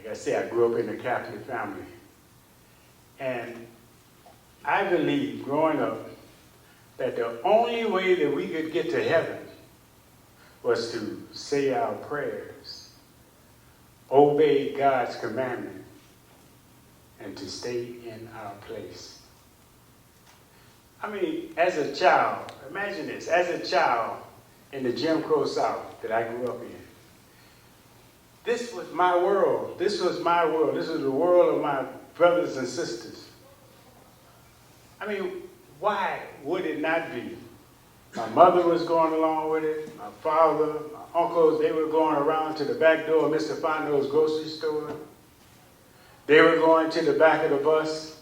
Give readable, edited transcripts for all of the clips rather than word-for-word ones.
Like I said, I grew up in a Catholic family. And I believed growing up that the only way that we could get to heaven was to say our prayers, obey God's commandment, and to stay in our place. I mean, as a child, imagine this, as a child in the Jim Crow South that I grew up in, this was my world. This was my world. This was the world of my brothers and sisters. I mean, why would it not be? My mother was going along with it. My father, my uncles, they were going around to the back door of Mr. Fondo's grocery store. They were going to the back of the bus.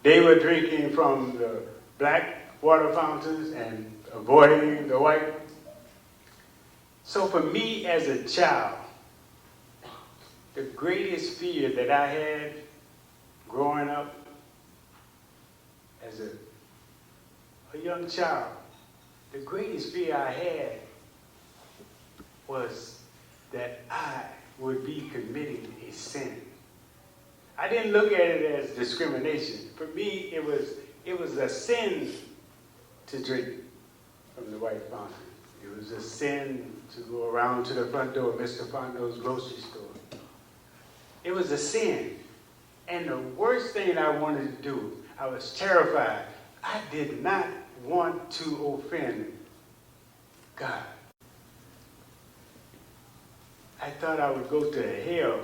They were drinking from the black water fountains and avoiding the white. So for me as a child, the greatest fear that I had growing up as a young child, the greatest fear I had was that I would be committing a sin. I didn't look at it as discrimination. For me, it was a sin to drink from the white fountain. It was a sin to go around to the front door of Mr. Fondo's grocery store. It was a sin. And the worst thing I wanted to do, I was terrified. I did not want to offend God. I thought I would go to hell.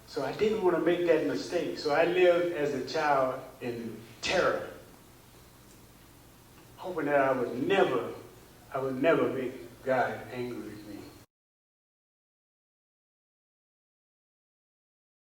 So I didn't want to make that mistake. So I lived as a child in terror, hoping that I would never make God angry.